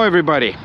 everybody.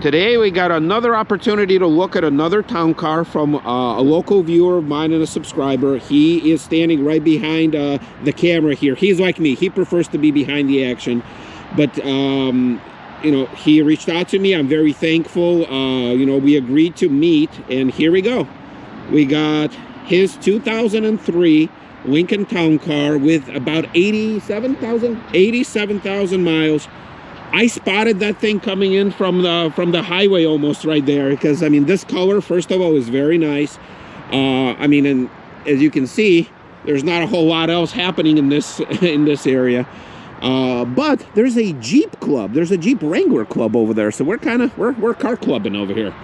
Today we got another opportunity to look at another town car from a local viewer of mine and a subscriber. He is standing right behind the camera here. He's like me. He prefers to be behind the action. But, you know, he reached out to me. I'm very thankful. You know, we agreed to meet, and here we go. We got his 2003 Lincoln Town Car with about 87,000 miles. I spotted that thing coming in from the highway almost right there, because I mean, this color, first of all, is very nice. I mean, and as you can see, there's not a whole lot else happening in this area. But there's a Jeep club. There's a Jeep Wrangler club over there, so we're car clubbing over here.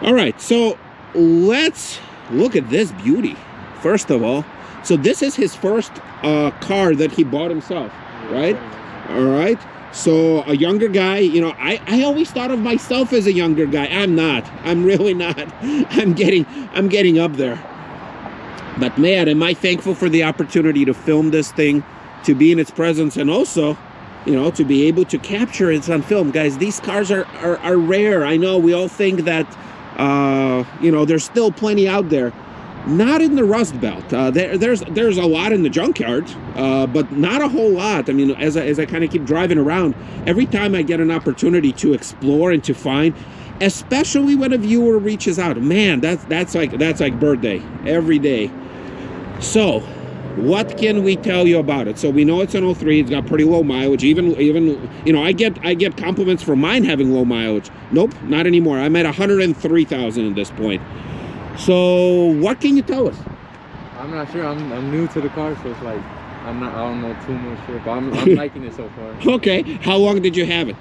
All right, so let's look at this beauty first of all. So this is his first car that he bought himself, right? All right. So a younger guy, you know, I always thought of myself as a younger guy. I'm not. I'm really not. I'm getting up there. But man, am I thankful for the opportunity to film this thing, to be in its presence, and also, you know, to be able to capture it on film. Guys, these cars are rare. I know we all think that, you know, there's still plenty out there. Not in the Rust Belt. There's a lot in the junkyard, but not a whole lot. I mean, as I kind of keep driving around, every time I get an opportunity to explore and to find, especially when a viewer reaches out, man, that's like birthday every day. So, what can we tell you about it? So we know it's an 03. It's got pretty low mileage. Even you know, I get compliments for mine having low mileage. Nope, not anymore. I'm at 103,000 at this point. So what can you tell us? I'm not sure. I'm new to the car, so it's like I don't know too much shit, but I'm liking it so far. Okay. How long did you have it?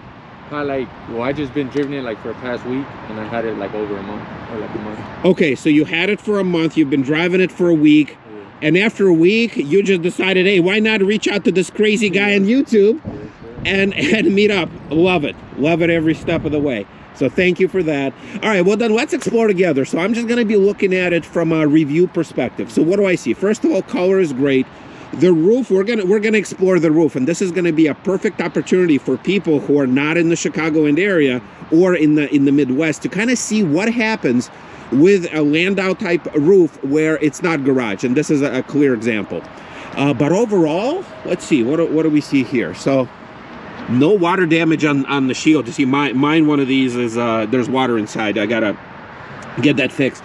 Kind of like, well, I just been driving it like for the past week, and I had it like over a month or like a month. Okay, so you had it for a month. You've been driving it for a week, yeah. And after a week, you just decided, hey, why not reach out to this crazy guy on YouTube and meet up? Love it every step of the way. So thank you for that. All right, well then let's explore together. So I'm just going to be looking at it from a review perspective. So what do I see? First of all, color is great. The roof, we're gonna explore the roof, and this is going to be a perfect opportunity for people who are not in the Chicagoland area or in the Midwest to kind of see what happens with a Landau type roof where it's not garage, and this is a clear example. But overall, let's see, what do we see here? So no water damage on the shield. You see, mine one of these is there's water inside. I gotta get that fixed.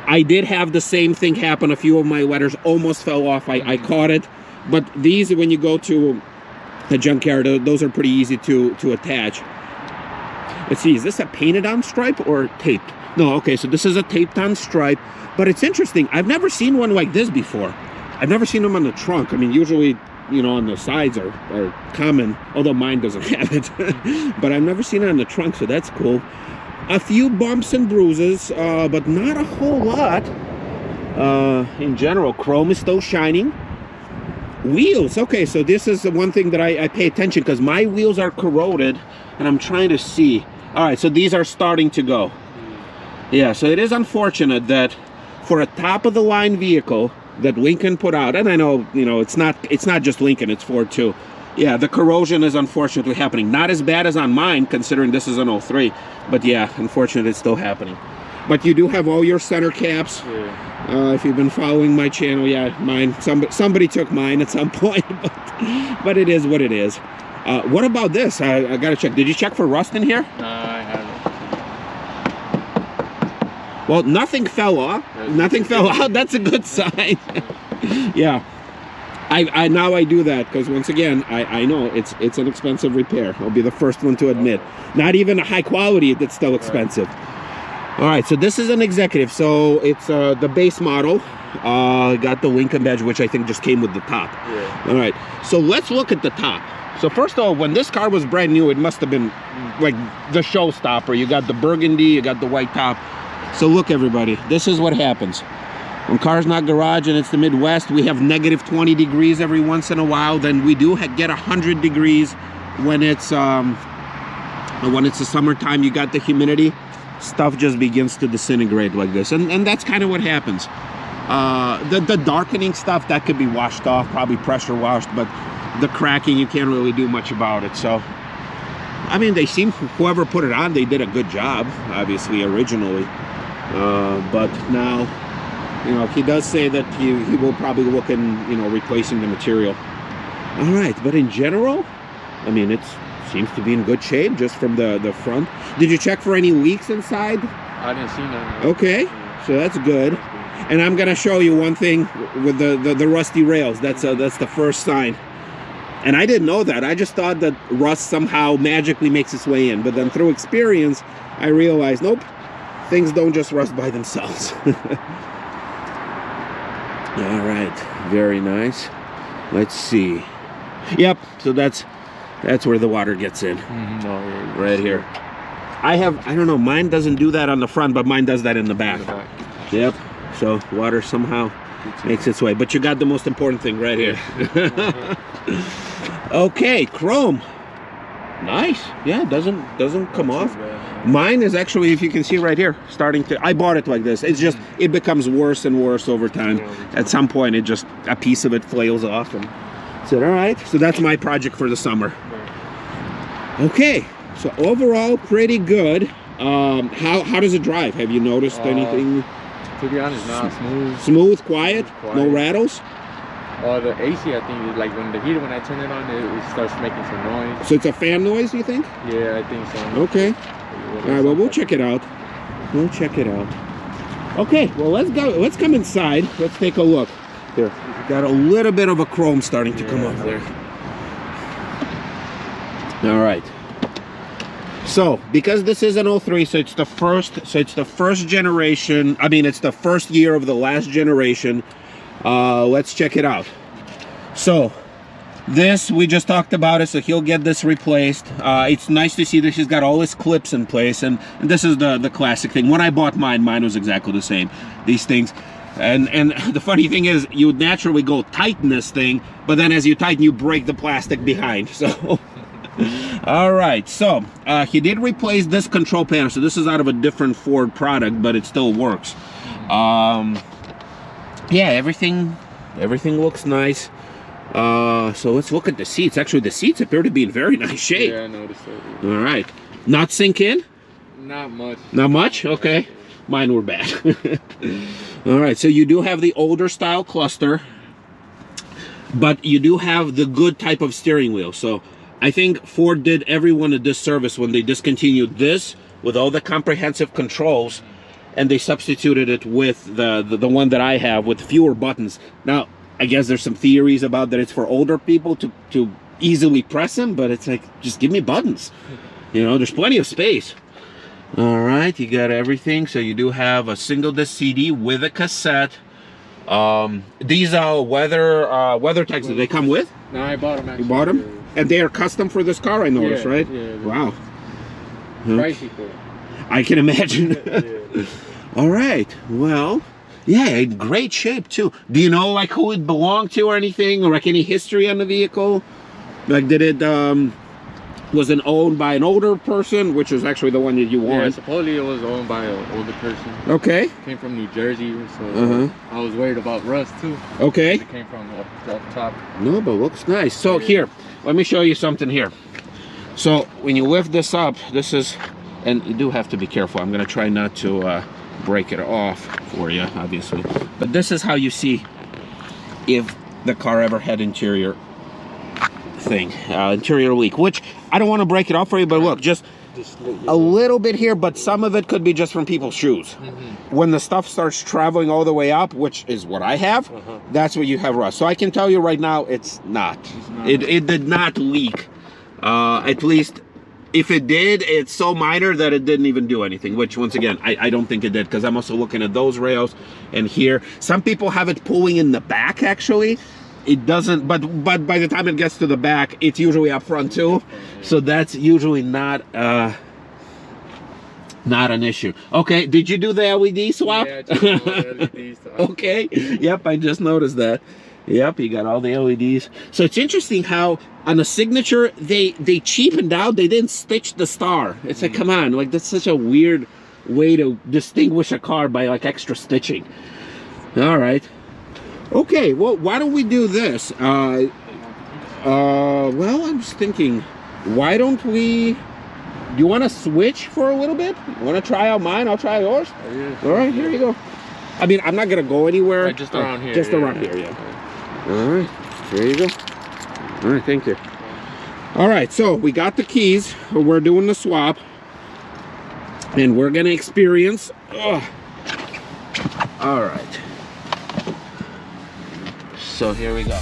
I did have the same thing happen. A few of my letters almost fell off. I caught it, but these, when you go to the junkyard, those are pretty easy to attach. Let's see, is this a painted on stripe or taped? No, okay, so this is a taped on stripe, but it's interesting. I've never seen one like this before. I've never seen them on the trunk. I mean, usually, you know, on the sides are common, although mine doesn't have it. But I've never seen it on the trunk, so that's cool. A few bumps and bruises, but not a whole lot. In general, chrome is still shining. Wheels, okay, so this is the one thing that I pay attention, because my wheels are corroded, and I'm trying to see. All right, so these are starting to go. Yeah, so it is unfortunate that for a top-of-the-line vehicle that Lincoln put out, and I know, you know, it's not just Lincoln, it's Ford too. Yeah, the corrosion is unfortunately happening. Not as bad as on mine, considering this is an 03, but yeah, unfortunately it's still happening. But you do have all your center caps. Yeah. If you've been following my channel, yeah, mine, somebody took mine at some point, but it is what it is. What about this? I gotta check. Did you check for rust in here? No, I haven't. Well, nothing fell off. Nothing fell out. That's a good sign. Yeah. I now I do that because, once again, I know it's an expensive repair. I'll be the first one to admit. Not even a high quality that's still expensive. All right, so this is an executive. So it's the base model. Got the Lincoln badge, which I think just came with the top. Yeah. All right, so let's look at the top. So first of all, when this car was brand new, it must have been like the showstopper. You got the burgundy, you got the white top. So look, everybody, this is what happens. When car's not garage and it's the Midwest, we have negative 20 degrees every once in a while. Then we do get 100 degrees when it's the summertime. You got the humidity. Stuff just begins to disintegrate like this. And that's kind of what happens. The darkening stuff, that could be washed off, probably pressure washed, but the cracking, you can't really do much about it. So I mean, they seem, whoever put it on, they did a good job, obviously, originally. But now, you know, he does say that he will probably look in, you know, replacing the material. All right, but in general, I mean, it seems to be in good shape just from the front. Did you check for any leaks inside? I didn't see none. Okay, so that's good. And I'm gonna show you one thing with the rusty rails. That's the first sign. And I didn't know that. I just thought that rust somehow magically makes its way in. But then through experience, I realized, nope, things don't just rust by themselves. All right, very nice. Let's see. Yep, so that's where the water gets in. Right here. I don't know, mine doesn't do that on the front, but mine does that in the back. Yep, so water somehow makes its way. But you got the most important thing right here. Okay, chrome. Nice. Yeah, it doesn't come off. Mine is actually, if you can see right here, starting to, I bought it like this. It's just, it becomes worse and worse over time. At some point, it just, a piece of it flails off. And I said, all right, so that's my project for the summer. Okay, so overall, pretty good. How does it drive? Have you noticed anything? To be honest, not smooth. Smooth, quiet, no rattles? The AC, I think, is like when I turn it on, it starts making some noise. So it's a fan noise, you think? Yeah, I think so. Okay. All right, well, we'll check it out. We'll check it out. Okay, well, let's go. Let's come inside. Let's take a look. Here, got a little bit of a chrome starting to come up there. All right. So, because this is an 03, so it's the first generation. I mean, it's the first year of the last generation. Let's check it out. So this, we just talked about it, so he'll get this replaced. It's nice to see that he's got all his clips in place, and this is the classic thing. When I bought mine was exactly the same, these things. And the funny thing is, you would naturally go tighten this thing, but then as you tighten, you break the plastic behind. So all right, so he did replace this control panel. So this is out of a different Ford product, but it still works. Yeah, everything looks nice. So let's look at the seats. Actually, the seats appear to be in very nice shape. Yeah, I noticed that. All right, not sink in? Not much. Not much? Okay, mine were bad. All right, so you do have the older style cluster, but you do have the good type of steering wheel. So I think Ford did everyone a disservice when they discontinued this with all the comprehensive controls, and they substituted it with the one that I have with fewer buttons. Now, I guess there's some theories about that it's for older people to easily press them, but it's like, just give me buttons. You know, there's plenty of space. All right, you got everything. So you do have a single disc CD with a cassette. These are weather tags that they come with? No, I bought them actually. You bought them? And they are custom for this car, I noticed, right? Yeah. Wow. Pricey for it. I can imagine. All right, well, yeah, in great shape too. Do you know like who it belonged to or anything, or like any history on the vehicle? Like, did it was it owned by an older person, which was actually the one that you want? Yeah, supposedly it was owned by an older person. Okay. Came from New Jersey, so I was worried about rust too. Okay. It came from up top. No, but looks nice. So here, let me show you something here. So when you lift this up, this is, and you do have to be careful. I'm gonna try not to break it off for you, obviously. But this is how you see if the car ever had interior leak, which I don't want to break it off for you, but look, just a little bit here, but some of it could be just from people's shoes. When the stuff starts traveling all the way up, which is what I have, that's where you have rust. So I can tell you right now, it's not. It did not leak. At least if it did, it's so minor that it didn't even do anything, which once again, I don't think it did, because I'm also looking at those rails and here. Some people have it pulling in the back, actually. It doesn't, but by the time it gets to the back, it's usually up front too. So that's usually not an issue. Okay, did you do the LED swap? Yeah, I just did the LED swap. Okay, yep, I just noticed that. Yep, you got all the LEDs. So it's interesting how on the Signature, they cheapened out, they didn't stitch the star. It's like, come on, like that's such a weird way to distinguish a car by like extra stitching. All right. Okay, well, why don't we do this? Well, I'm just thinking, why don't we you want to switch for a little bit? You want to try out mine? I'll try yours. All right, here you go. I mean, I'm not gonna go anywhere. Right, just around here. Just around here, yeah. All right, here you go. All right, thank you. All right, so we got the keys. We're doing the swap, and we're gonna experience. All right. So here we go.